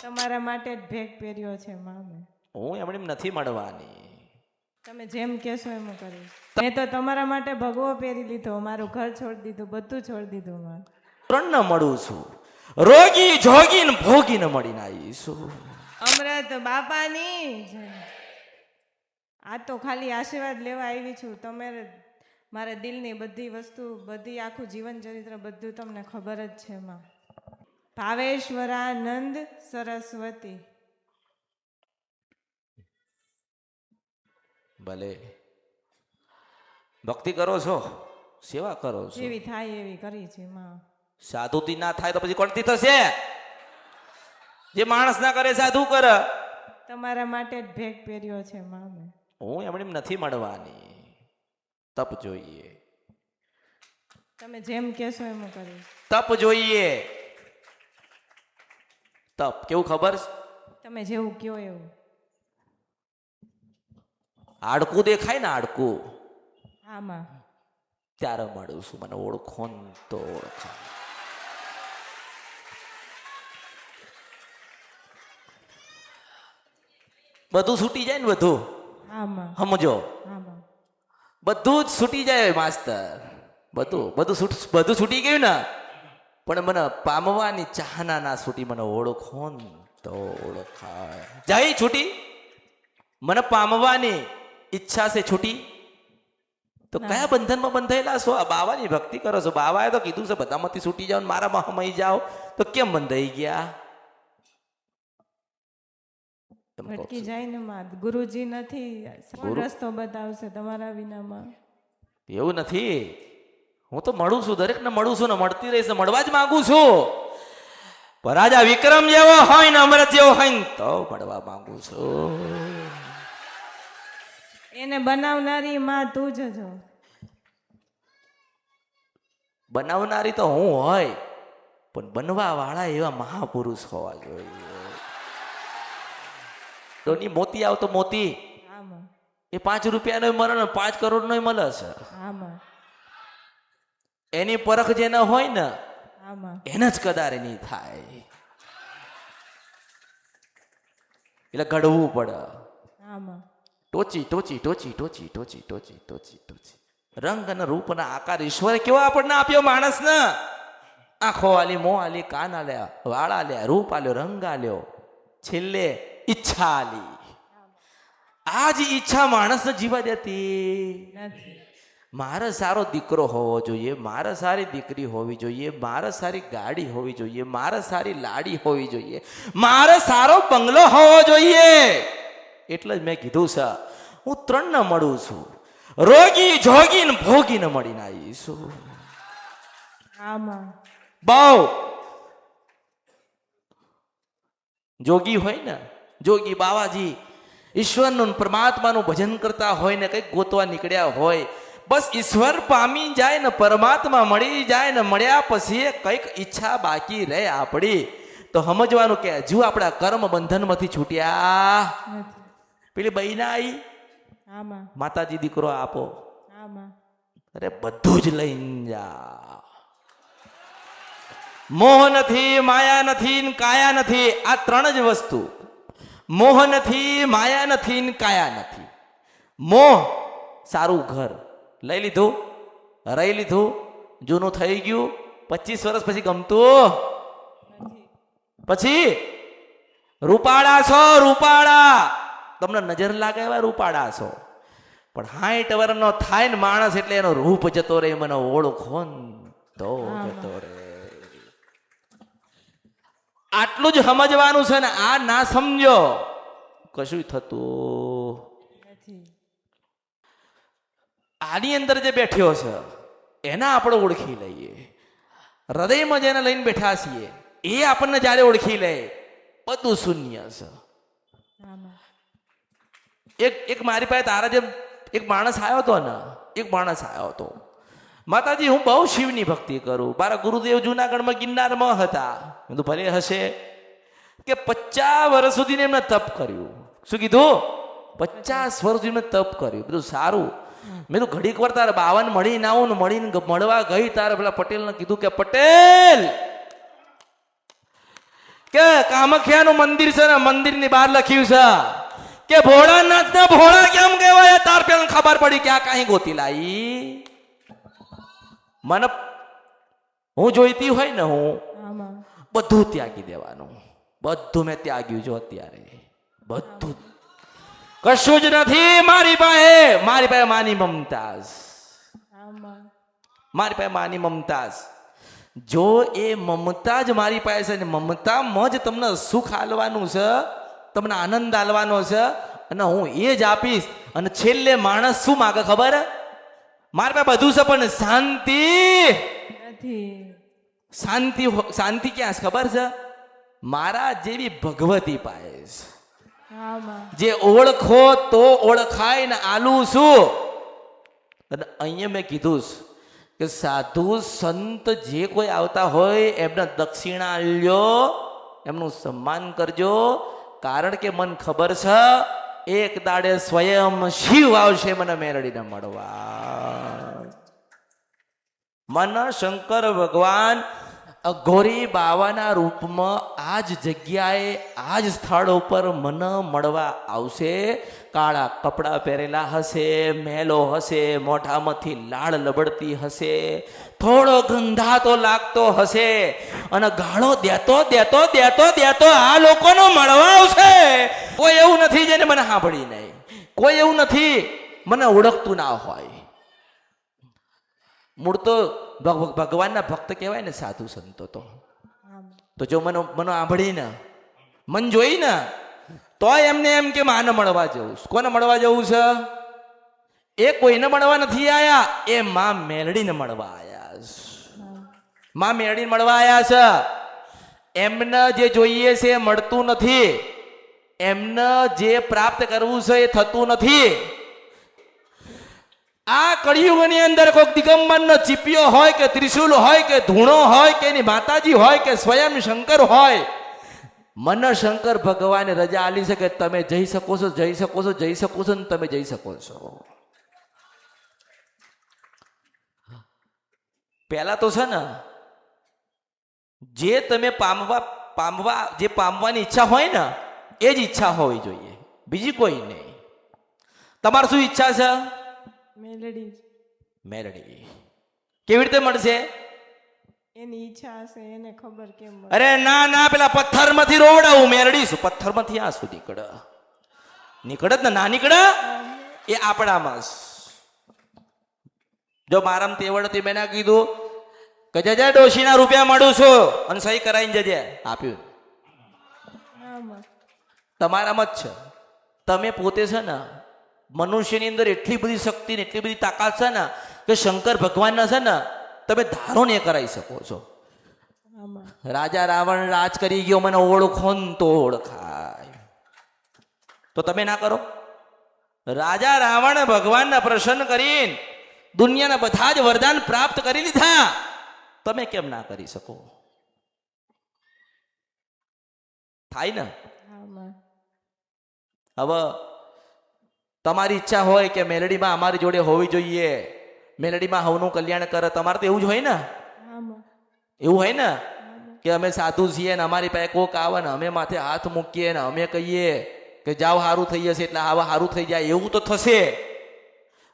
તમારા માટે જ ભેગ પહેર્યો છે મામે. હું એમણે નથી મળવાની. તમે જેમ કહેશો એમ કરીશ. મેં તો તમારા માટે ભગવો પહેરી લીધો, મારું ઘર છોડી દીધું, બધું છોડી દીધું માં. ત્રણ ન મળું છું, રોગી જોગી ને ભોગી ને મળીને આવીશું. અમૃત બાપાની જય. આ તો ખાલી આશીર્વાદ લેવા આવી છું. તમે મારા દિલની બધી વસ્તુ, બધી આખું જીવન ચરિત્ર બધું તમને ખબર જ છે માં. ભાવેશ્વરાનંદ સરસ્વતી. ભલે ભક્તિ કરો છો, સેવા કરો છો, જેવી થાય એવી કરી છે માં. સાધુથી ના થાય તો પછી કોણથી થશે? જે માણસ ના કરે સાધુ કરે. તમારા માટે જ ભેગ પહેર્યો છે મામે. હું એમણે નથી મળવાની. તપ જોઈએ, તમે જેમ કહેશો એમ કરીશ. તપ જોઈએ. તપ કેવું ખબર છે? તમે જેવું કયો એવું. હાડકું દેખાય ને, હાડકું હા માં. ત્યારે મળું છું. મને ઓળખો ને તો ઓળખો. બધું છૂટી જાય ને, બધું હા માં. સમજો. હા માં. બધું જ છૂટી જાય માસ્તર. બધું છૂટી ગયું ને, પણ મને પામવાની ચાહના ના છૂટી. મને ઓળખો ને તો ઓળખાય. જાય છૂટી. મને પામવાની ઈચ્છા છે છૂટી. તો કયા બંધનમાં બંધાયેલા છો? આ બાવાની ભક્તિ કરો છો. બાવાએ તો કીધું છે બધામાંથી છૂટી જાઓ, મારામાં હમાઈ જાઓ. તો કેમ બંધાઈ ગયા? ભટકી જાય ને માં. ગુરુજી નથી, કોણ રસ્તો બતાવશે તમારા વિનામાં? એવું નથી. હું તો મળું છું, દરેકને મળું છું ને મળતી રહીશ, મળવા જ માંગુ છું. પણ રાજા વિક્રમ જેવો હોય ને અમૃત જેવો હોય ને તો મળવા માંગુ છું. એને બનાવનારી માં તું જ છો. બનાવનારી તો હું હોય, પણ બનવા વાળા એવા મહાપુરુષ હોવા જોઈએ. ડોની મોતી આવતો મોતી હા માં. એ 5 રૂપિયાનો મળે ને 5 કરોડનો મળે છે. હા માં. એની પરખ જે ન હોય ને હા માં. એને જ કદાર નહીં થાય. એટલે ઘડવું પડે. હા માં. ટોચી ટોચી ટોચી ટોચી ટોચી ટોચી ટોચી ટોચી રંગ અને રૂપ અને આકાર ઈશ્વરે કેવો આપણને આપ્યો માણસને. આંખો આલી, મોં આલી, કાન આલ્યા, વાળ આલ્યા, રૂપ આલ્યો, રંગ આલ્યો, છેલ્લે ઈચ્છા આલી. આ જ ઈચ્છા માણસને જીવા દેતી નથી. મારે સારો દીકરો હોવો જોઈએ, મારે સારી દીકરી હોવી જોઈએ, મારે સારી ગાડી હોવી જોઈએ, મારે સારી લાડી હોવી જોઈએ, મારે સારો બંગલો હોવો જોઈએ. એટલે જ મેં કીધું છે હું 3 ને મળું છું, રોગી જોગી ને ભોગી ને મળીને આવીશું. હા માં. બહુ જોગી હોય ને, જોગી બાવાજી ઈશ્વરનું પરમાત્માનું ભજન કરતા હોય ને કંઈક ગોતવા નીકળ્યા હોય, બસ ઈશ્વર પામી જાય ને પરમાત્મા મળી જાય ને મળ્યા પછી કંઈક ઈચ્છા બાકી રહે આપણી, તો સમજવાનું કે હજુ આપણા કર્મ બંધનમાંથી છૂટ્યા નથી. પેલી બહેના આવી, હા માં. માતાજી દીકરો આપો, હા માં. અરે બધું જ લઈને જા. મોહ નથી, માયા નથી ને કાયા નથી. આ 3 જ વસ્તુ. મોહ નથી, માયા નથી ને કાયા નથી. મોહ સારું ઘર લઈ લીધું, રહી લીધું, જૂનું થઈ ગયું, 25 વર્ષ પછી ગમતું. પછી રૂપાળા છો, રૂપાળા તમને નજર લાગે એવા રૂપાળા છો, પણ 60 વર્ષનો થાય ને માણસ એટલે એનો રૂપ જતો રહે. મને ઓળખો ને તો જતો રહે. આટલું જ સમજવાનું છે ને. આ ના સમજો કશું થતું નથી. આની અંદર જે બેઠ્યો છે એના આપણે ઓળખી લઈએ. હૃદયમાં જેને લઈને બેઠા છીએ એ આપણને જ્યારે ઓળખી લે બધું શૂન્ય છે. હા માં. એક મારી પાસે તારા જેમ એક માણસ આવ્યો હતો ને, એક માણસ આવ્યો હતો, માતાજી હું બહુ શિવની ભક્તિ કરું, મારા ગુરુદેવ જુનાગઢમાં ગિરનારમાં હતા. મેં તો ભલે હશે કે 50 વર્ષ સુધી એમને તપ કર્યું. શું કીધું? 50 વર્ષ સુધી એમને તપ કર્યું. બધું સારું. મેં તો ઘડીક વાર તારે બાવાને મળીને આવું ને, મળીને મળવા ગઈ તારે પેલા પટેલને કીધું કે પટેલ કે કામખ્યાનું મંદિર છે ને મંદિરની બહાર લખ્યું છે કે ભોળાનાથ ને ભોળા કેમ કહેવાય તાર પેલા ખબર પડી કે આ કાંઈ ગોતી લાઈ મને હું જોઈતી હોય ને હું આમાં બધું ત્યાગી દેવાનું બધું મેં ત્યાગ્યું જો અત્યારે બધું કશું જ નથી મારી પાસે માની મમતાજ આમાં મારી પાસે માની મમતાજ જો એ મમતા જ મારી પાસે છે ને મમતામાં જ તમને સુખ આલવાનું છે તમને આનંદ આલવાનો છે અને હું એ જ આપીશ અને છેલ્લે માણસ શું માગે ખબર મારી પાસે બધું છે પણ શાંતિ નથી. શાંતિ ક્યાં છે ખબર છે મારા જેવી ભગવતી પાયે આમાં જે ઓળખો તો ઓળખાય ને આલું શું અને અહીંયા મેં કીધું કે સાધુ સંત જે કોઈ આવતા હોય એમને દક્ષિણા આલ્યો એમનું સન્માન કરજો કારણ કે મને ખબર છે એક દાડે સ્વયં શિવ આવશે મને મેરડીને મળવા મને શંકર ભગવાન અઘોરી બાવાના રૂપમાં આ જ જગ્યાએ આ જ સ્થળ ઉપર મને મળવા આવશે કાળા કપડાં પહેરેલા હશે મેલો હશે મોઢામાંથી લાળ લબડતી હશે થોડો ગંધાતો લાગતો હશે અને ગાળો દેતો આ લોકોનો મળવા આવશે કોઈ એવું નથી જેને મને સાંભળી નહીં કોઈ એવું નથી મને ઓળખતું ના હોય મૂળ તો ભગવાનના ભક્ત કહેવાય ને સાધુ સંતો તો જો મને સાંભળી ને મન જોઈ ને તો એમને એમ કે માને મળવા જવું કોને મળવા જવું છે એ કોઈને મળવા નથી આયા એ માં મેલડીને મળવા આયા માં મેલડીને મળવા આયા છે એમને જે જોઈએ છે એ મળતું નથી એમને જે પ્રાપ્ત કરવું છે એ થતું નથી આ કળિયુગની અંદર કોઈક દિગંબરનો ચીપિયો હોય કે ત્રિશુલ હોય કે ધૂણો હોય કે એની માતાજી હોય કે સ્વયં શંકર હોય મને શંકર ભગવાને રજા આલી છે કે તમે જઈ શકો છો ને તમે જઈ શકો છો પહેલા તો છે ને જે તમે પામવાની ઈચ્છા હોય ને એ જ ઈચ્છા હોવી જોઈએ બીજી કોઈ નહીં તમારે શું ઈચ્છા છે મેલડી કેવી રીતે મળશે એની ઈચ્છા હશે એને ખબર કેમ મળે? અરે ના પેલા પથ્થર માંથી રોવડાવું મેરડી શું પથ્થર માંથી આ શું નીકળે ને ના નીકળે એ આપણામાં જો મારામ તેવડ હતી મેં કીધું કે જજે ડોશીના રૂપિયા મળું છું અને સહી કરાવીને જજે આપ્યું તમારામાં જ છે તમે પોતે છે ને મનુષ્યની અંદર એટલી બધી શક્તિ ને એટલી બધી તાકાત છે ને કે શંકર ભગવાનના છે ને તમે ધારો ને કરાવી શકો છો રાજા રાવણ રાજ કરી ગયો મને ઓળખો ને તો ઓળખાય તો તમે ના કરો રાજા રાવણ ભગવાનને પ્રસન્ન કરીને દુનિયાના બધા જ વરદાન પ્રાપ્ત કરી લીધા તમે કેમ ના કરી શકો થાય ને હવે તમારી ઈચ્છા હોય કે મેલડીમાં અમારી જોડે હોવી જોઈએ મેલડીમાં હવનું કલ્યાણ કરે તમારે તો એવું જ હોય ને એવું હોય ને કે અમે સાધુ છીએ ને અમારી પાસે કોક આવે ને અમે માથે હાથ મૂકીએ ને અમે કહીએ કે જાવ સારું થઈ જશે એટલે આવા સારું થઈ જાય એવું તો થશે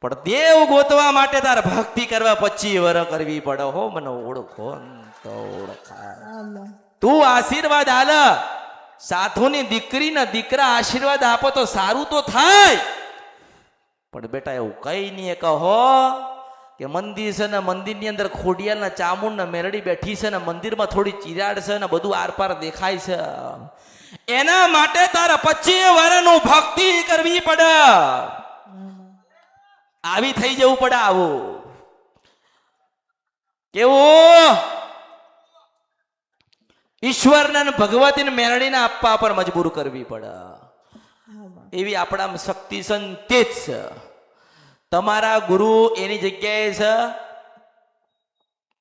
પણ દેવ ગોતવા માટે તારે ભક્તિ કરવા 25 વર્ષ કરવી પડે હો મને ઓળખો તો ઓળખાય તું આશીર્વાદ આલ સાધુની દીકરીના દીકરા આશીર્વાદ આપો તો સારું તો થાય પણ બેટા એવું કઈ નહીં કહો કે મંદિર છે ને મંદિરની અંદર ખોડિયાલના ચામુંડ ને મેરડી બેઠી છે ને મંદિરમાં થોડી ચિરાડ છે ને બધું આરપાર દેખાય છે એના માટે તારા 25 વર્ષનું ભક્તિ કરવી પડે આવી થઈ જવું પડે આવું કેવું ઈશ્વરને ભગવતીને મેરડીને આપવા પર મજબૂર કરવી પડે એવી આપણા શક્તિ છે તે જ છે તમારા ગુરુ એની જગ્યાએ છે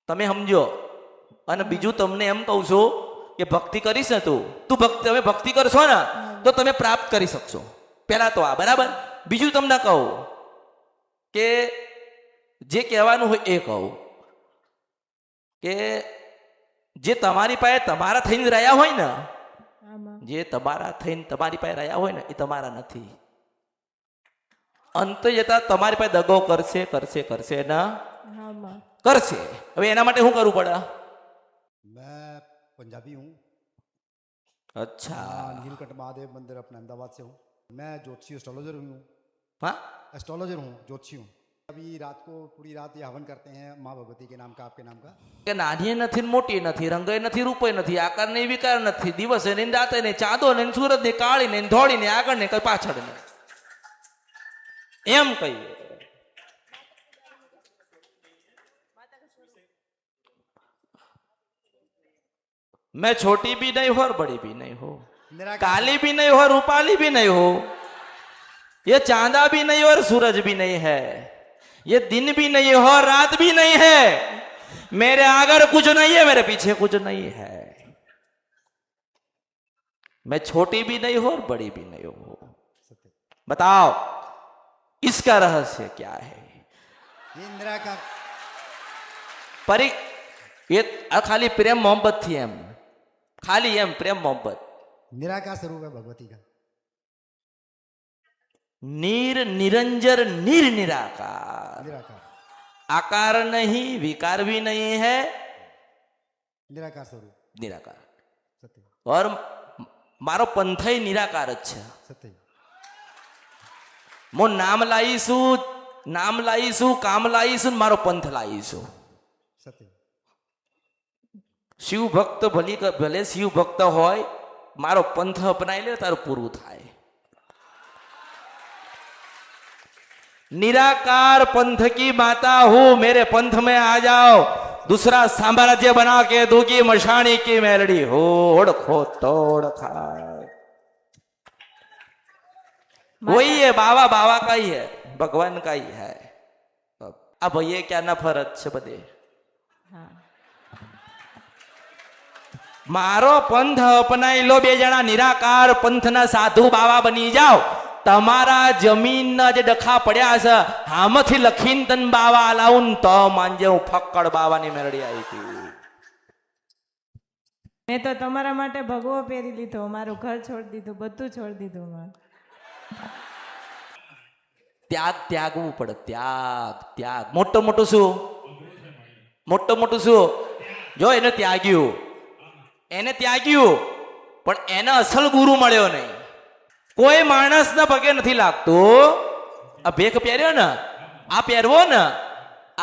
તમે સમજો અને બીજું તમને એમ કહું છું કે ભક્તિ કરીશ ને તું તમે ભક્તિ કરશો ને તો તમે પ્રાપ્ત કરી શકશો પહેલા તો આ બરાબર બીજું તમને કહું કે જે કહેવાનું હોય એ કહું કે જે તમારી પાસે તમારા થઈને રહ્યા હોય ને જે તમારા થઈને તમારી પાસે રહ્યા હોય ને એ તમારા નથી. અંતે જતા તમારી પાસે દગો કરશે કરશે કરશે ના હા માં. કરશે. હવે એના માટે શું કરવું પડે? मैं पंजाबी हूँ। અચ્છા, नीलकंठ महादेव मंदिर अपने अहमदाबाद से हूँ। मैं ज्योतिषी एस्ट्रोलॉजर हूँ। હા एस्ट्रोलॉजर हूँ, ज्योतिषी हूँ। अभी रात को पूरी रात ये हवन करते हैं माँ भगवती के नाम का, आपके नाम का। કે નાની નથી ને મોટી નથી, રંગે નથી, રૂપે નથી, આકાર નહીં, વિકાર નથી, દિવસે ને રાતે ને, ચાંદો ને, સુરત ને, કાળી ને, ધોળી ને, આગળ ને, કઈ પાછળ ને, એમ કહીએ. मैं छोटी भी नहीं हो और बड़ी भी नहीं हो, निराकार काली भी नहीं हो और रूपाली भी नहीं हो, ये चांदा भी नहीं हो और सूरज भी नहीं है, ये दिन भी नहीं हो और रात भी नहीं है, मेरे आगे कुछ नहीं है, मेरे पीछे कुछ नहीं है, मैं छोटी भी नहीं हो और बड़ी भी नहीं हो. सत्य। बताओ इसका रहस्य क्या है? ये निराकार परी ये आ खाली प्रेम मोहब्बत थी एम, खाली एम प्रेम मोहब्बत. निराकार स्वरूप है भगवती का। नीर निरंजर निर निराकार, निराकार आकार नहीं, विकार भी नहीं है, निराकार स्वरूप निराकार. सत्य और मारो पंथई निराकार જ છે. सत्य હું નામ લાવીશું, કામ લાવીશું, મારો પંથ લાવીશું. सत्य શિવ ભક્ત ભલે શિવ ભક્ત હોય, મારો પંથ અપનાવી લે તારું પૂરું થાય. निराकार पंथ की माता हूं, मेरे पंथ में आ जाओ, दूसरा साम्राज्य बना के दूंगी, मशानी की मेलड़ी हो, ओढ़ो तो ओढ़ाए. वही है बाबा, बाबा का ही है, भगवान का ही है. अब ये क्या ना फरक છે બધે. હા મારો પંથ અપનાવી લો, બે જણા નિરાકાર પંથના સાધુ બાવા બની જાઓ. તમારા જમીનના જે ડખા પડ્યા છે, આમાંથી લખીને તન બાવા લાવું તો માંજે હું ફક્કડ બાવાની મેરડી આવી હતી. મેં તો તમારા માટે ભગવો પહેરી લીધો, મારું ઘર છોડી દીધું, બધું છોડી દીધું મારે. ત્યાગવું પડે, ત્યાગ. મોટું મોટું શું? જો એને ત્યાગ્યું, પણ એને અસલ ગુરુ મળ્યો નહીં. કોઈ માણસના પગે નથી લાગતું. આ ભેખ પહેર્યો ને, આ પહેરવો ને,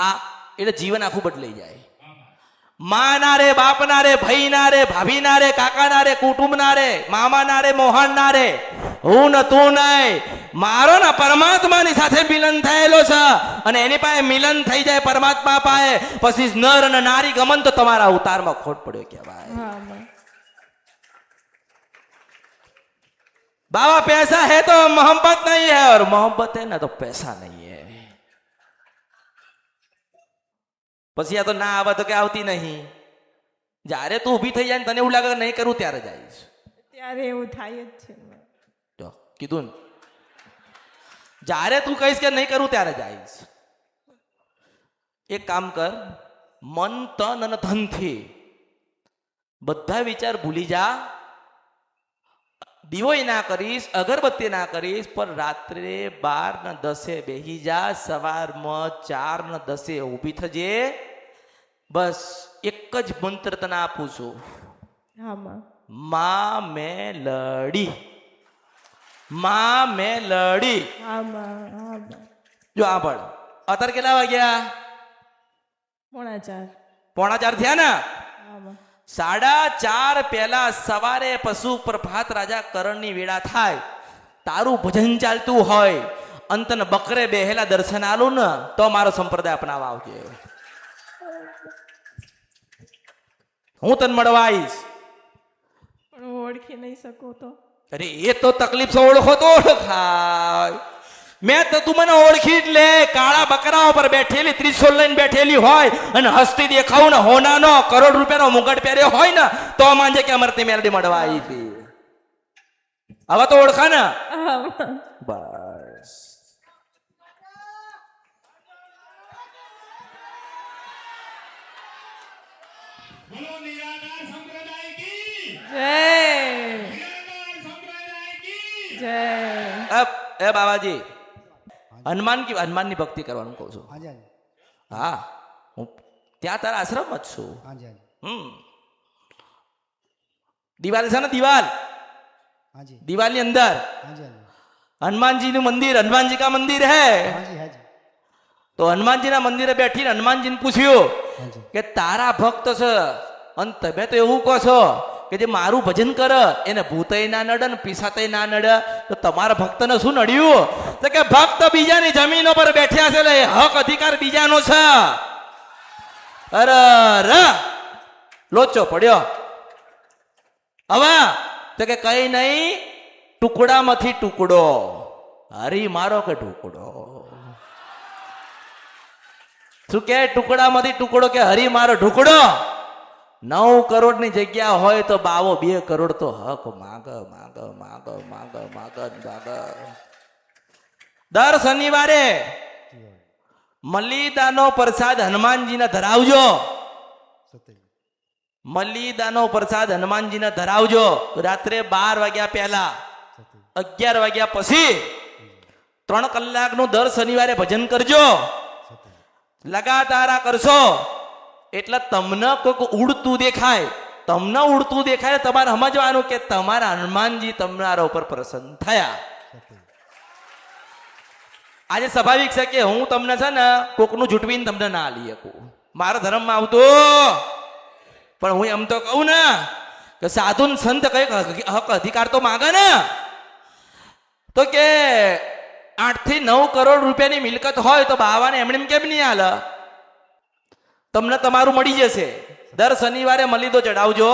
આ એટલે જીવન આખું બદલાઈ જાય. માના રે, બાપના રે, ભાઈના રે, ભાભીના રે, કાકાના રે, કુટુંબના રે, મામાના રે, મોહનના રે, હું ને તું નહીં, મારો ને પરમાત્માની સાથે મિલન થયેલો છે. અને એની પાસે મિલન થઈ જાય પરમાત્મા પાસે, પછી નર અને નારી ગમન તો તમારા અવતારમાં ખોટ પડ્યો કહેવાય. હા માં. बाबा पैसा है तो मोहब्बत नहीं है, और मोहब्बत है ना तो पैसा नहीं है. પછી આ તો ના આવે તો કે આવતી નહીં. જ્યારે તું ઊભી થઈ જાય ને તને એવું લાગે નહીં કરું ત્યારે જઈશ. ત્યારે એવું થાય જ છે. જો કીધું ને, જ્યારે તું કહીશ કે નહીં કરું ત્યારે જઈશ. એક કામ કર, મન તન અને ધનથી બધા વિચાર ભૂલી જા. દીવોય ના કરીશ, અગરબત્તી ના કરીશ, પણ રાત્રે 12:10 બેહી જા, સવારમાં 4:10 ઊભી થજે. બસ એક જ મંત્ર તને આપું છું, હા માં. માં મેં લડી, માં મેં લડી. હા માં. હા માં. જો આ ભળ અત્યારે કેટલા વાગ્યા? 3:45. 3:45 થયા ને? હા માં. 4:30 પહેલા સવારે પશુ પ્રભાત રાજા કરણની વેળા થાય, તારું ભજન ચાલતું હોય, અંતન બકરે બેહેલા દર્શન આલું ને તો મારો સંપ્રદાય અપનાવવા આવજે. હું તને મળવા આવીશ. પણ હું ઓળખી નહીં શકું તો? અરે એ તો તકલીફ છે, ઓળખો તો ઓળખાય. મેં તો તું મને ઓળખી જ લે. કાળા બકરા ઉપર બેઠેલી, ત્રિશૂલ લઈને બેઠેલી હોય અને હસ્તી દેખાવું ને, હોનાનો કરોડ રૂપિયાનો મુગટ પહેર્યો હોય ને તો માનજે કે અમરતી મેલડી મળવા આવી હતી. હવે તો ઓળખા ને? હા માં. બસ. બોલો નિરાકાર સંપ્રદાય કી જય. નિરાકાર જય એ બાબાજી હનુમાનની ભક્તિ કરવાનું કહું છું. हाँ जी हाँ जी હા હું ત્યાં તારા આશ્રમમાં જ છું. हाँ जी हाँ जी દિવાલ છે ને દિવાલ, हाँ जी દિવાલની અંદર हाँ जी हाँ जी હનુમાનજીનું મંદિર, હનુમાનજી કા મંદિર હૈ. हाँ जी हाँ जी તો હનુમાનજીના મંદિરે બેઠીને હનુમાનજીને પૂછ્યું हाँ जी કે તારા ભક્ત છે અને તમે તો એવું કહો છો કે જે મારું ભજન કરે એને ભૂતય ના નડે ને પિસાતય ના નડે, તો તમારા ભક્તને શું નડ્યું? તો કે ભક્ત બીજાની જમીનો પર બેઠ્યા છે એટલે હક અધિકાર બીજાનો છે. અરે રે લોચો પડ્યો. હવે તો કે કઈ નહીં, ટુકડામાંથી ટુકડો, હરી મારો કે ટુકડો. શું કે ટુકડામાંથી ટુકડો કે હરી મારો ઢુકડો. 9 કરોડની જગ્યા હોય તો બાવો 2 કરોડ તો હક માગ માગ માગ માગ માગ માગ. દર શનિવારે મલિદાનો પ્રસાદ હનુમાનજીને ધરાવજો. सत्य મલિદાનો પ્રસાદ હનુમાનજીને ધરાવજો. રાત્રે 12 વાગ્યા પહેલા, सत्य 11 વાગ્યા પછી 3 કલાકનું દર શનિવારે ભજન કરજો. सत्य લગાતાર આ કરશો એટલે તમને કોઈક ઉડતું દેખાય, તમને ઉડતું દેખાય તમારે સમજવાનું કે તમારા હનુમાનજી તમારા ઉપર પ્રસન્ન થયા. सत्य આજે સ્વાભાવિક છે કે હું તમને છે ને કોકનું જૂટવીને તમને ના લઈ શકું, મારા ધર્મમાં આવતું. પણ હું એમ તો કહું ને કે સાધુ ને સંત કઈક હક અધિકાર તો માગે ને. તો કે 8 થી 9 કરોડ રૂપિયાની મિલકત હોય તો બાવાને એમણે કેમ નહીં હાલે? તમને તમારું મળી જશે. દર શનિવારે મલિદો ચડાવજો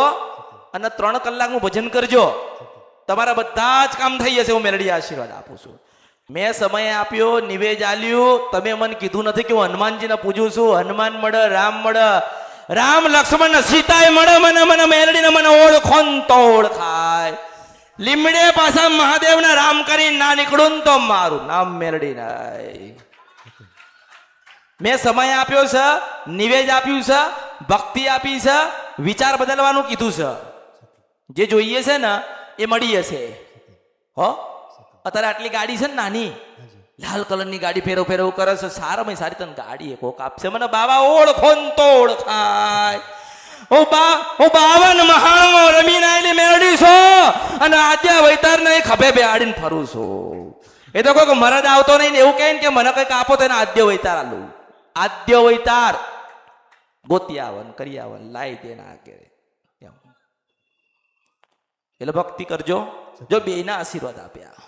અને 3 કલાકનું ભજન કરજો. તમારા બધા જ કામ થઈ જશે. હું મેલડી આશીર્વાદ આપું છું. મેં સમય આપ્યો, નિવેદ આલ્યું. તમે મને કીધું નથી કે હું હનુમાનજીને પૂજું છું. હનુમાન મળે, રામ મળે, રામ લક્ષ્મણ ને સીતાએ મળે. મને મને મેલડીને મને ઓળખો ને તો ઓળખાય. લીમડે પાછા મહાદેવના રામ કરીને ના નીકળું ને તો મારું નામ મેલડી નહીં. મેં સમય આપ્યો છે, નિવેદ આપ્યું છે, ભક્તિ આપી છે, વિચાર બદલવાનું કીધું છે. જે જોઈએ છે ને એ મળી જશે. હો અત્યારે આટલી ગાડી છે ને નાની લાલ કલરની ગાડી ફેરવ ફેરવ કરે છે. સારામાં સારી તને ગાડી એક કોક આપશે. મને બાબા ઓળખો ને તો ઓળખાય. હું 52 મહાણો રમીને આવેલી મેળડી છું અને આદ્ય વૈતાર ને ખભે બેહાડીને ફરું છું. એ તો કોઈ મરદ આવતો નહીં ને એવું કહે ને કે મને કંઈક આપો તો એને આદ્ય વૈતાર આલું. આદ્ય વૈતાર ગોતી આવન કરી આવન લાઈ દે ના કે એમ. એટલે ભક્તિ કરજો જો બેયના આશીર્વાદ આપ્યા.